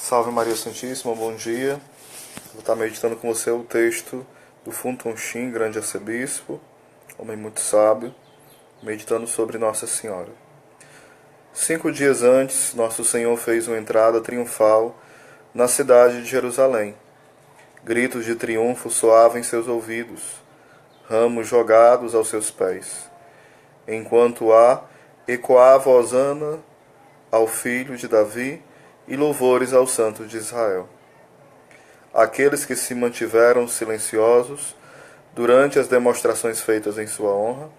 Salve Maria Santíssima, bom dia. Vou estar meditando com você o texto do Funton Shin, grande arcebispo, homem muito sábio, meditando sobre Nossa Senhora. 5 dias antes, Nosso Senhor fez uma entrada triunfal na cidade de Jerusalém. Gritos de triunfo soavam em seus ouvidos, ramos jogados aos seus pés, enquanto ecoava hosana ao filho de Davi e louvores aos santos de Israel. Aqueles que se mantiveram silenciosos durante as demonstrações feitas em sua honra,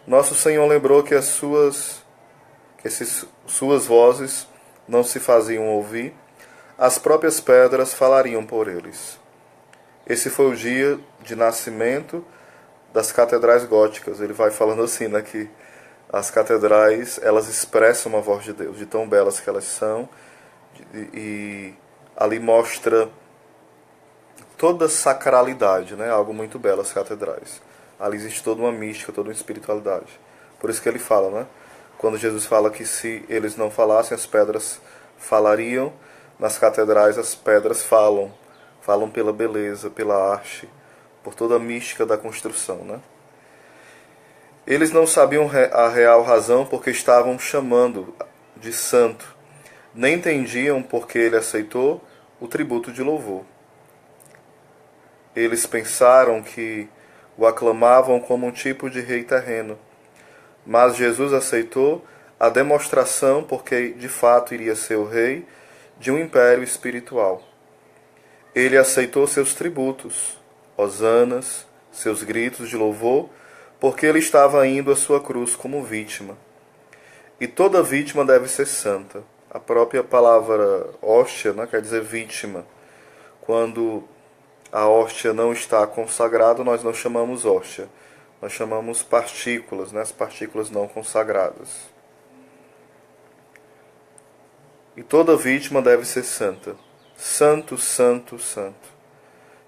Nosso Senhor lembrou que suas vozes não se faziam ouvir, as próprias pedras falariam por eles. Esse foi o dia de nascimento das catedrais góticas. Ele vai falando assim, né, que as catedrais, elas expressam a voz de Deus, de tão belas que elas são, e ali mostra toda a sacralidade, né, algo muito belo as catedrais. Ali existe toda uma mística, toda uma espiritualidade. Por isso que ele fala, né, quando Jesus fala que se eles não falassem, as pedras falariam, nas catedrais as pedras falam pela beleza, pela arte, por toda a mística da construção, né? Eles não sabiam a real razão porque estavam chamando de santo, nem entendiam porque ele aceitou o tributo de louvor. Eles pensaram que o aclamavam como um tipo de rei terreno, mas Jesus aceitou a demonstração porque de fato iria ser o rei de um império espiritual. Ele aceitou seus tributos, hosanas, seus gritos de louvor, porque ele estava indo à sua cruz como vítima. E toda vítima deve ser santa. A própria palavra hóstia, né, quer dizer vítima. Quando a hóstia não está consagrada, nós não chamamos hóstia. Nós chamamos partículas, né, as partículas não consagradas. E toda vítima deve ser santa. Santo, santo, santo.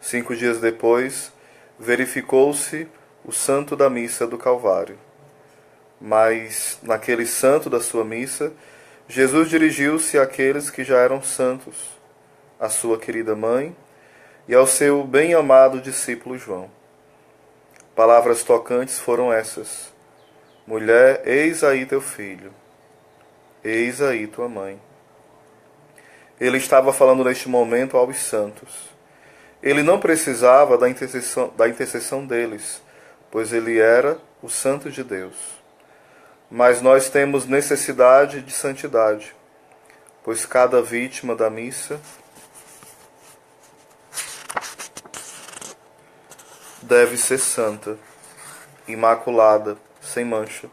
5 dias depois, verificou-se o santo da missa do Calvário. Mas, naquele santo da sua missa, Jesus dirigiu-se àqueles que já eram santos, à sua querida mãe e ao seu bem-amado discípulo João. Palavras tocantes foram essas: mulher, eis aí teu filho, eis aí tua mãe. Ele estava falando neste momento aos santos. Ele não precisava da intercessão deles, pois ele era o Santo de Deus. Mas nós temos necessidade de santidade, pois cada vítima da missa deve ser santa, imaculada, sem mancha.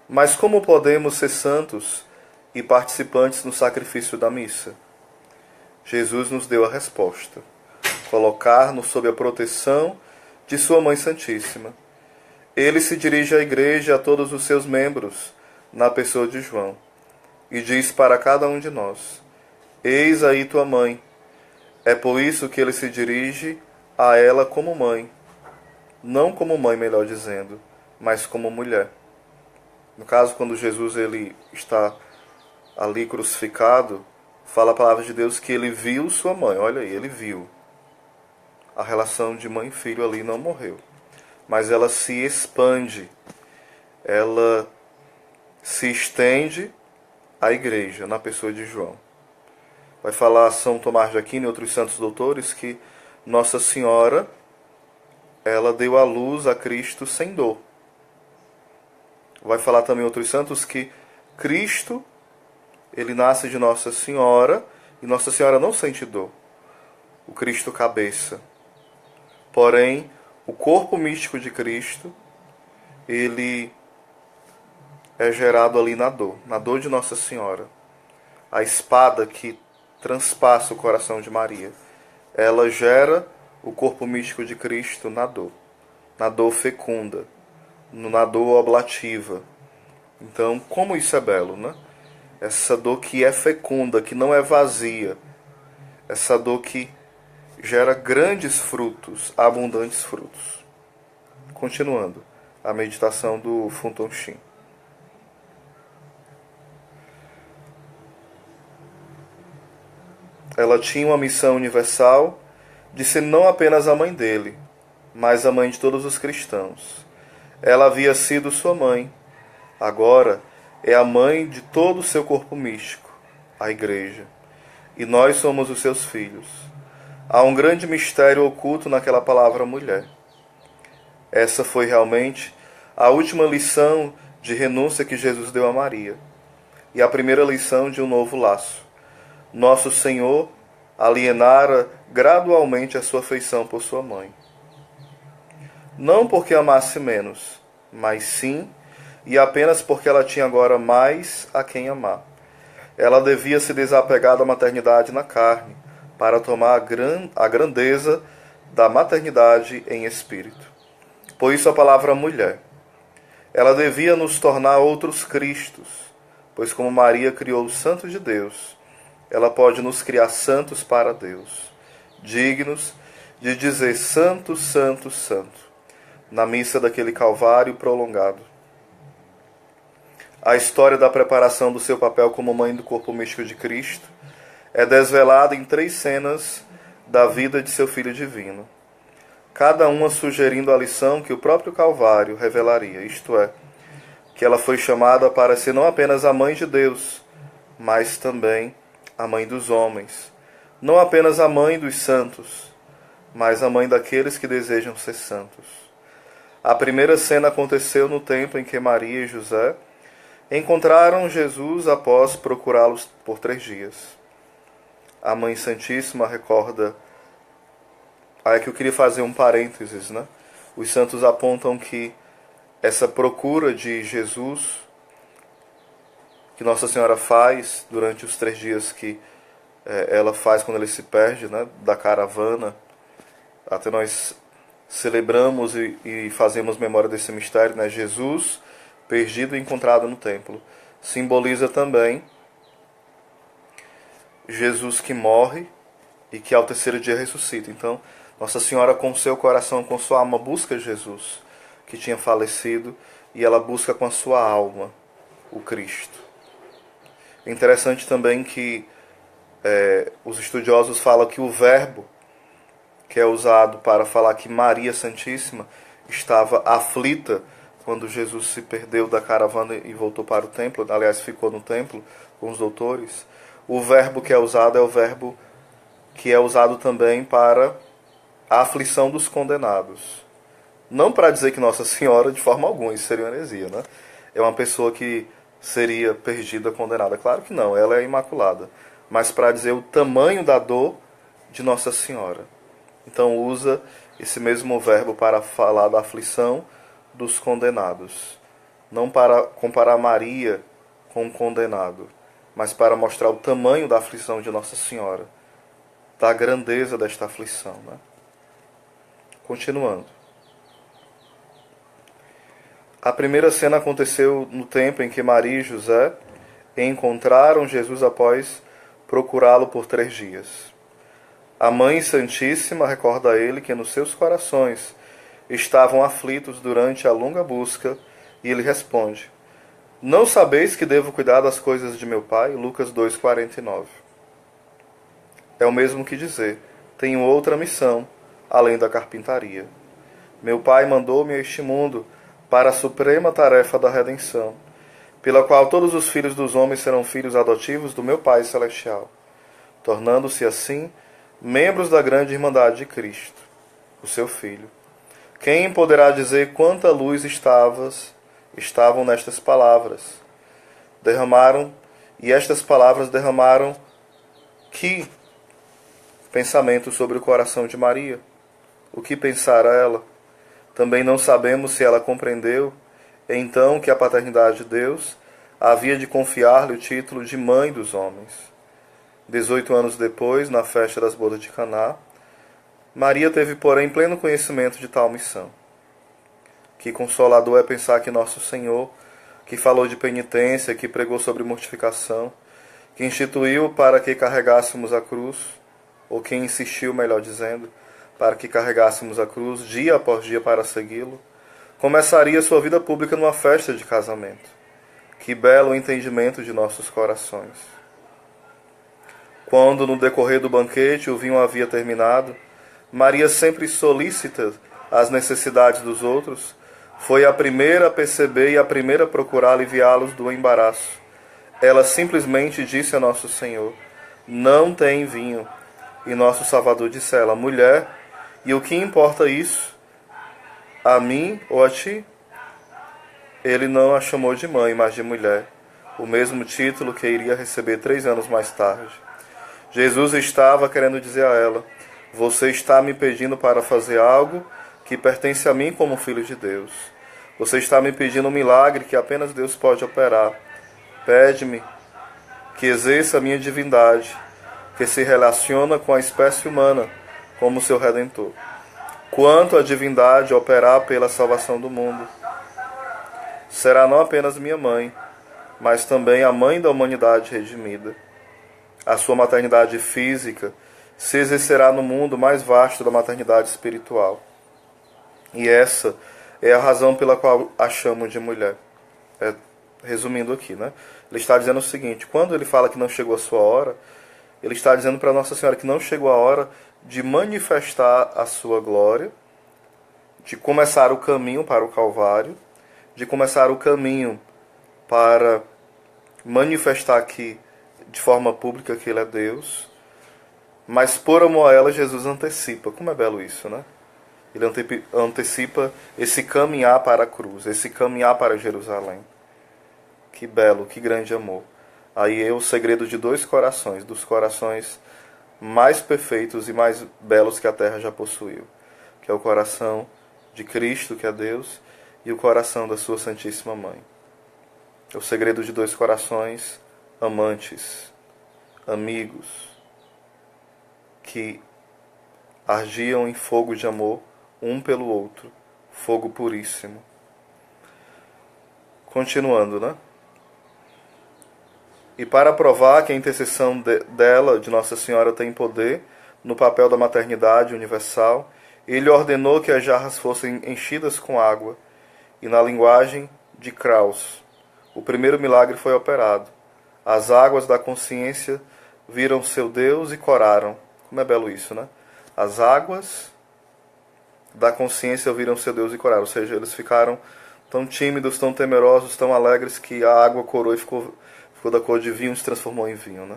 Mas como podemos ser santos e participantes no sacrifício da missa? Jesus nos deu a resposta: colocar-nos sob a proteção de sua Mãe Santíssima. Ele se dirige à igreja e a todos os seus membros, na pessoa de João, e diz para cada um de nós: eis aí tua mãe. É por isso que ele se dirige a ela como mãe. Não como mãe, melhor dizendo, mas como mulher. No caso, quando Jesus ele está ali crucificado, fala a palavra de Deus que ele viu sua mãe. Olha aí, ele viu. A relação de mãe e filho ali não morreu. Mas ela se expande. Ela se estende à igreja, na pessoa de João. Vai falar São Tomás de Aquino e outros santos doutores que Nossa Senhora, ela deu à luz a Cristo sem dor. Vai falar também outros santos que Cristo, ele nasce de Nossa Senhora e Nossa Senhora não sente dor. O Cristo cabeça. Porém, o corpo místico de Cristo, ele é gerado ali na dor de Nossa Senhora. A espada que transpassa o coração de Maria, ela gera o corpo místico de Cristo na dor fecunda, na dor oblativa. Então, como isso é belo, né? Essa dor que é fecunda, que não é vazia, essa dor que gera grandes frutos, abundantes frutos. Continuando a meditação do Funton Shin. Ela tinha uma missão universal de ser não apenas a mãe dele, mas a mãe de todos os cristãos. Ela havia sido sua mãe, agora é a mãe de todo o seu corpo místico, a Igreja. E nós somos os seus filhos. Há um grande mistério oculto naquela palavra mulher. Essa foi realmente a última lição de renúncia que Jesus deu a Maria, e a primeira lição de um novo laço. Nosso Senhor alienara gradualmente a sua afeição por sua mãe. Não porque amasse menos, mas sim e apenas porque ela tinha agora mais a quem amar. Ela devia se desapegar da maternidade na carne, para tomar a grandeza da maternidade em espírito. Por isso a palavra mulher. Ela devia nos tornar outros Cristos, pois como Maria criou os santos de Deus, ela pode nos criar santos para Deus, dignos de dizer santo, santo, santo, na missa daquele Calvário prolongado. A história da preparação do seu papel como mãe do corpo místico de Cristo é desvelada em 3 cenas da vida de seu Filho Divino, cada uma sugerindo a lição que o próprio Calvário revelaria, isto é, que ela foi chamada para ser não apenas a mãe de Deus, mas também a mãe dos homens, não apenas a mãe dos santos, mas a mãe daqueles que desejam ser santos. A primeira cena aconteceu no tempo em que Maria e José encontraram Jesus após procurá-los por 3 dias. A Mãe Santíssima recorda. Aí é que eu queria fazer um parênteses, né? Os santos apontam que essa procura de Jesus, que Nossa Senhora faz durante os 3 dias que ela faz quando ele se perde, né, da caravana, até nós celebramos e fazemos memória desse mistério, né? Jesus perdido e encontrado no templo. Simboliza também Jesus que morre e que ao 3º dia ressuscita. Então, Nossa Senhora com seu coração, com sua alma, busca Jesus, que tinha falecido, e ela busca com a sua alma o Cristo. É interessante também que os estudiosos falam que o verbo que é usado para falar que Maria Santíssima estava aflita quando Jesus se perdeu da caravana e voltou para o templo, aliás, ficou no templo com os doutores. O verbo que é usado é o verbo que é usado também para a aflição dos condenados. Não para dizer que Nossa Senhora, de forma alguma, isso seria uma heresia, né? É uma pessoa que seria perdida, condenada. Claro que não, ela é imaculada. Mas para dizer o tamanho da dor de Nossa Senhora. Então usa esse mesmo verbo para falar da aflição dos condenados. Não para comparar Maria com o condenado, mas para mostrar o tamanho da aflição de Nossa Senhora, da grandeza desta aflição, né? Continuando. A primeira cena aconteceu no tempo em que Maria e José encontraram Jesus após procurá-lo por 3 dias. A Mãe Santíssima recorda a ele que nos seus corações estavam aflitos durante a longa busca, e ele responde: Não sabeis que devo cuidar das coisas de meu Pai? Lucas 2,49. É o mesmo que dizer: tenho outra missão, além da carpintaria. Meu Pai mandou-me a este mundo para a suprema tarefa da redenção, pela qual todos os filhos dos homens serão filhos adotivos do meu Pai Celestial, tornando-se assim membros da grande Irmandade de Cristo, o seu Filho. Quem poderá dizer quanta luz estavam nestas palavras? E estas palavras derramaram que pensamento sobre o coração de Maria? O que pensara ela? Também não sabemos se ela compreendeu, então, que a paternidade de Deus havia de confiar-lhe o título de Mãe dos homens. 18 anos depois, na festa das bodas de Caná, Maria teve, porém, pleno conhecimento de tal missão. Que consolador é pensar que nosso Senhor, que falou de penitência, que pregou sobre mortificação, que instituiu para que carregássemos a cruz, ou que insistiu, melhor dizendo, para que carregássemos a cruz dia após dia para segui-lo, começaria sua vida pública numa festa de casamento. Que belo entendimento de nossos corações! Quando, no decorrer do banquete, o vinho havia terminado, Maria, sempre solícita às necessidades dos outros, foi a primeira a perceber e a primeira a procurar aliviá-los do embaraço. Ela simplesmente disse a Nosso Senhor: não tem vinho. E Nosso Salvador disse a ela: mulher, e o que importa isso? A mim ou a ti? Ele não a chamou de mãe, mas de mulher, o mesmo título que iria receber 3 anos mais tarde. Jesus estava querendo dizer a ela: você está me pedindo para fazer algo que pertence a mim como filho de Deus. Você está me pedindo um milagre que apenas Deus pode operar. Pede-me que exerça a minha divindade, que se relaciona com a espécie humana como seu Redentor. Quanto à divindade operar pela salvação do mundo, será não apenas minha mãe, mas também a mãe da humanidade redimida. A sua maternidade física se exercerá no mundo mais vasto da maternidade espiritual. E essa é a razão pela qual a chamo de mulher. Resumindo aqui, né? Ele está dizendo o seguinte: quando ele fala que não chegou a sua hora, ele está dizendo para Nossa Senhora que não chegou a hora de manifestar a sua glória, de começar o caminho para o Calvário, de começar o caminho para manifestar aqui de forma pública que Ele é Deus, mas por amor a ela, Jesus antecipa. Como é belo isso, né? Ele antecipa esse caminhar para a cruz, esse caminhar para Jerusalém. Que belo, que grande amor. Aí é o segredo de 2 corações, dos corações mais perfeitos e mais belos que a terra já possuiu, que é o coração de Cristo, que é Deus, e o coração da sua Santíssima Mãe. É o segredo de 2 corações amantes, amigos, que ardiam em fogo de amor um pelo outro, fogo puríssimo. Continuando, né? E para provar que a intercessão dela, de Nossa Senhora, tem poder no papel da maternidade universal, ele ordenou que as jarras fossem enchidas com água, e na linguagem de Krauss, o primeiro milagre foi operado. As águas da consciência viram seu Deus e coraram. Como é belo isso, né? As águas da consciência viram seu Deus e coraram. Ou seja, eles ficaram tão tímidos, tão temerosos, tão alegres, que a água corou e ficou da cor de vinho e se transformou em vinho, né?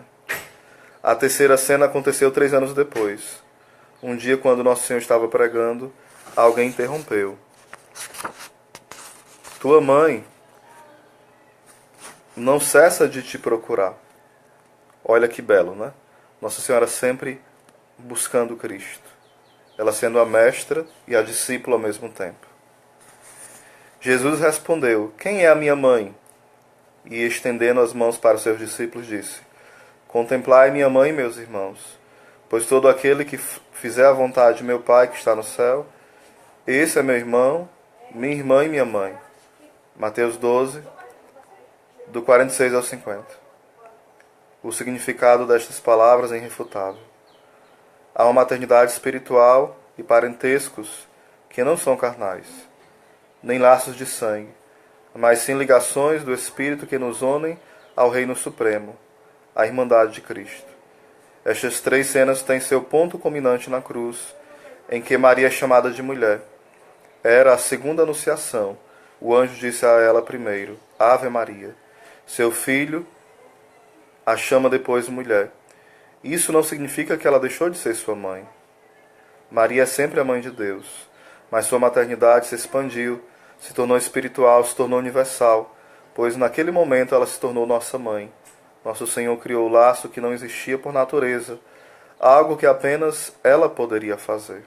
A terceira cena aconteceu 3 anos depois. Um dia, quando Nosso Senhor estava pregando, alguém interrompeu. Tua mãe não cessa de te procurar. Olha que belo, né? Nossa Senhora sempre buscando Cristo. Ela sendo a mestra e a discípula ao mesmo tempo. Jesus respondeu: quem é a minha mãe? E estendendo as mãos para os seus discípulos, disse: contemplai minha mãe e meus irmãos, pois todo aquele que fizer a vontade de meu Pai que está no céu, esse é meu irmão, minha irmã e minha mãe. Mateus 12, do 46 ao 50. O significado destas palavras é irrefutável. Há uma maternidade espiritual e parentescos que não são carnais, nem laços de sangue, mas sim ligações do Espírito que nos unem ao Reino Supremo, a Irmandade de Cristo. Estas 3 cenas têm seu ponto culminante na cruz, em que Maria é chamada de mulher. Era a segunda anunciação. O anjo disse a ela primeiro: Ave Maria. Seu filho a chama depois mulher. Isso não significa que ela deixou de ser sua mãe. Maria é sempre a mãe de Deus, mas sua maternidade se expandiu, se tornou espiritual, se tornou universal, pois naquele momento ela se tornou nossa mãe. Nosso Senhor criou o laço que não existia por natureza, algo que apenas ela poderia fazer.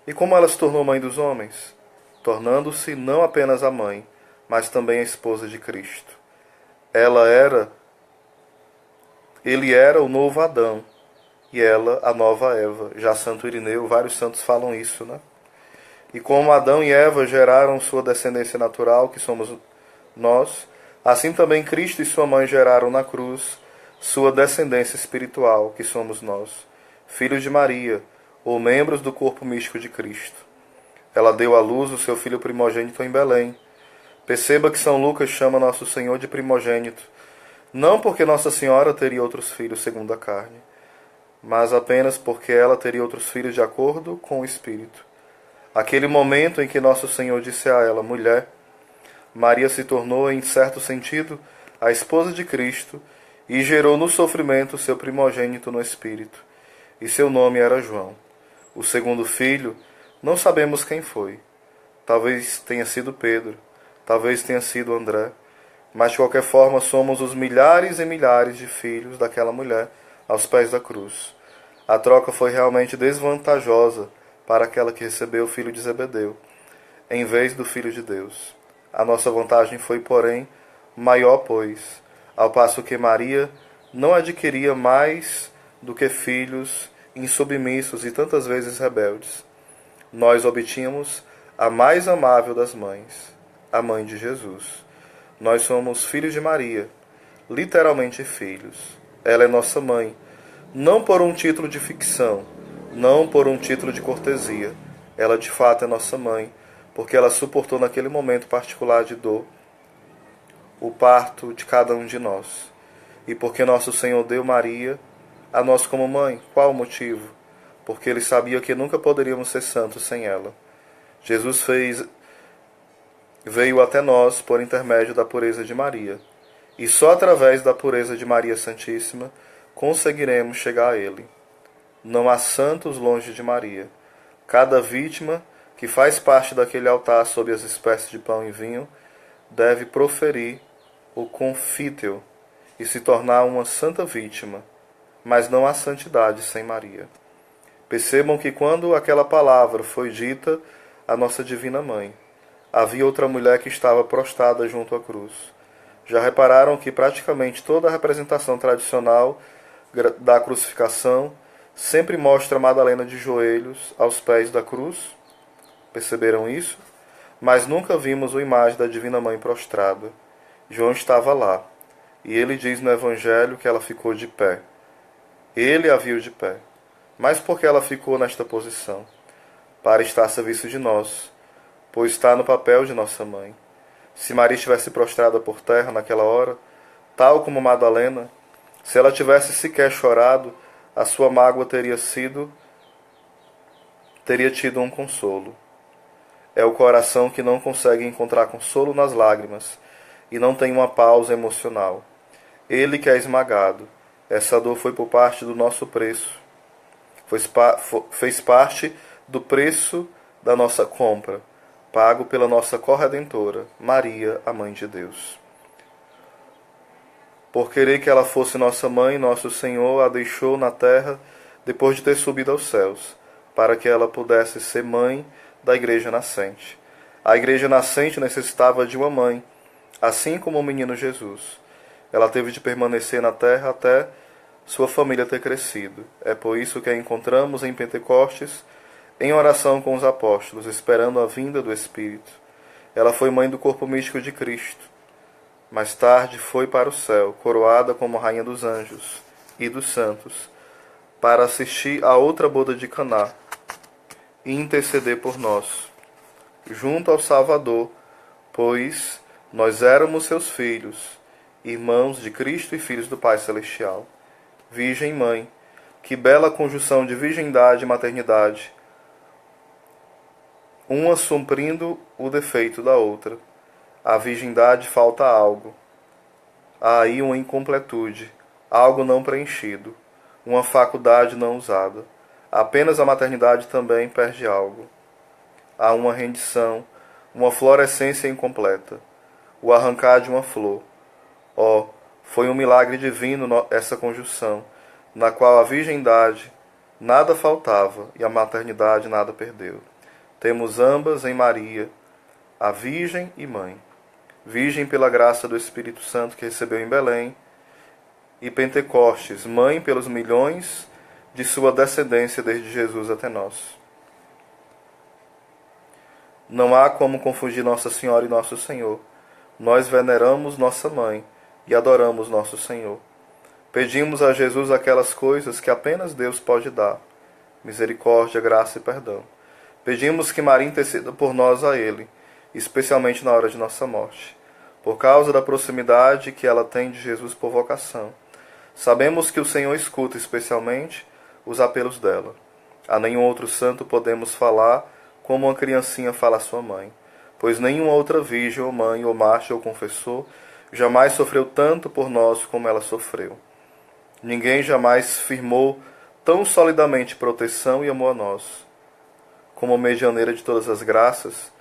E como ela se tornou mãe dos homens? Tornando-se não apenas a mãe, mas também a esposa de Cristo. Ele era o novo Adão, e ela a nova Eva. Já Santo Irineu, vários santos falam isso, né? E como Adão e Eva geraram sua descendência natural, que somos nós, assim também Cristo e sua mãe geraram na cruz sua descendência espiritual, que somos nós, filhos de Maria, ou membros do corpo místico de Cristo. Ela deu à luz o seu filho primogênito em Belém, Perceba que São Lucas chama Nosso Senhor de primogênito, não porque Nossa Senhora teria outros filhos segundo a carne, mas apenas porque ela teria outros filhos de acordo com o Espírito. Aquele momento em que Nosso Senhor disse a ela, mulher, Maria se tornou, em certo sentido, a esposa de Cristo e gerou no sofrimento seu primogênito no Espírito. E seu nome era João. O segundo filho, não sabemos quem foi. Talvez tenha sido Pedro, talvez tenha sido André, mas de qualquer forma somos os milhares e milhares de filhos daquela mulher aos pés da cruz. A troca foi realmente desvantajosa para aquela que recebeu o filho de Zebedeu, em vez do Filho de Deus. A nossa vantagem foi, porém, maior, pois, ao passo que Maria não adquiria mais do que filhos insubmissos e tantas vezes rebeldes. Nós obtínhamos a mais amável das mães, a mãe de Jesus. Nós somos filhos de Maria, literalmente filhos. Ela é nossa mãe, não por um título de ficção, não por um título de cortesia. Ela de fato é nossa mãe, porque ela suportou naquele momento particular de dor o parto de cada um de nós. E porque nosso Senhor deu Maria a nós como mãe. Qual o motivo? Porque ele sabia que nunca poderíamos ser santos sem ela. Jesus veio até nós por intermédio da pureza de Maria. E só através da pureza de Maria Santíssima conseguiremos chegar a ele. Não há santos longe de Maria. Cada vítima que faz parte daquele altar sob as espécies de pão e vinho deve proferir o confíteo e se tornar uma santa vítima. Mas não há santidade sem Maria. Percebam que quando aquela palavra foi dita à nossa Divina Mãe, havia outra mulher que estava prostrada junto à cruz. Já repararam que praticamente toda a representação tradicional da crucificação sempre mostra Madalena de joelhos aos pés da cruz? Perceberam isso? Mas nunca vimos a imagem da Divina Mãe prostrada. João estava lá, e ele diz no Evangelho que ela ficou de pé. Ele a viu de pé. Mas por que ela ficou nesta posição? Para estar a serviço de nós, pois está no papel de nossa mãe. Se Maria estivesse prostrada por terra naquela hora, tal como Madalena, se ela tivesse sequer chorado, a sua mágoa teria tido um consolo. É o coração que não consegue encontrar consolo nas lágrimas e não tem uma pausa emocional. Ele que é esmagado. Essa dor foi por parte do nosso preço. Fez parte do preço da nossa compra, pago pela nossa corredentora, Maria, a Mãe de Deus. Por querer que ela fosse nossa mãe, nosso Senhor a deixou na terra depois de ter subido aos céus, para que ela pudesse ser mãe da igreja nascente. A igreja nascente necessitava de uma mãe, assim como o menino Jesus. Ela teve de permanecer na terra até sua família ter crescido. É por isso que a encontramos em Pentecostes, em oração com os apóstolos, esperando a vinda do Espírito. Ela foi mãe do corpo místico de Cristo. Mais tarde foi para o céu, coroada como rainha dos anjos e dos santos, para assistir a outra boda de Caná e interceder por nós, junto ao Salvador, pois nós éramos seus filhos, irmãos de Cristo e filhos do Pai Celestial. Virgem Mãe, que bela conjunção de virgindade e maternidade, uma suprindo o defeito da outra. A virgindade falta algo. Há aí uma incompletude, algo não preenchido, uma faculdade não usada. Apenas a maternidade também perde algo. Há uma rendição, uma florescência incompleta, o arrancar de uma flor. Oh, foi um milagre divino essa conjunção, na qual a virgindade nada faltava e a maternidade nada perdeu. Temos ambas em Maria, a Virgem e Mãe. Virgem pela graça do Espírito Santo que recebeu em Belém, e Pentecostes, mãe pelos milhões de sua descendência desde Jesus até nós. Não há como confundir Nossa Senhora e Nosso Senhor. Nós veneramos nossa mãe e adoramos nosso Senhor. Pedimos a Jesus aquelas coisas que apenas Deus pode dar: misericórdia, graça e perdão. Pedimos que Maria interceda por nós a Ele, especialmente na hora de nossa morte. Por causa da proximidade que ela tem de Jesus por vocação, sabemos que o Senhor escuta especialmente os apelos dela. A nenhum outro santo podemos falar como uma criancinha fala a sua mãe, pois nenhuma outra virgem ou mãe ou mártir ou confessor jamais sofreu tanto por nós como ela sofreu. Ninguém jamais firmou tão solidamente proteção e amor a nós. Como medianeira de todas as graças,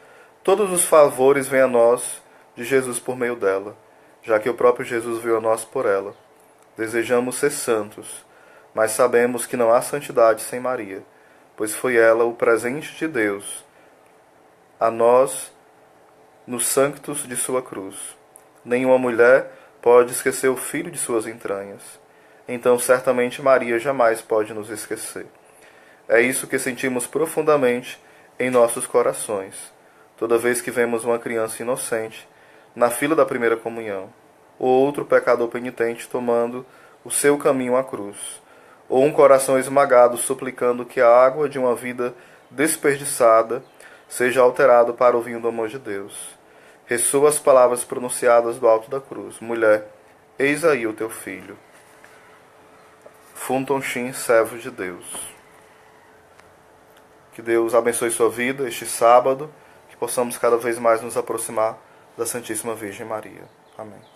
todos os favores vêm a nós de Jesus por meio dela, já que o próprio Jesus veio a nós por ela. Desejamos ser santos, mas sabemos que não há santidade sem Maria, pois foi ela o presente de Deus a nós nos sanctos de sua cruz. Nenhuma mulher pode esquecer o filho de suas entranhas. Então, certamente, Maria jamais pode nos esquecer. É isso que sentimos profundamente em nossos corações, toda vez que vemos uma criança inocente na fila da primeira comunhão, ou outro pecador penitente tomando o seu caminho à cruz, ou um coração esmagado suplicando que a água de uma vida desperdiçada seja alterado para o vinho do amor de Deus. Ressoa as palavras pronunciadas do alto da cruz: mulher, eis aí o teu filho. Funton Shin, servo de Deus. Que Deus abençoe sua vida este sábado, que possamos cada vez mais nos aproximar da Santíssima Virgem Maria. Amém.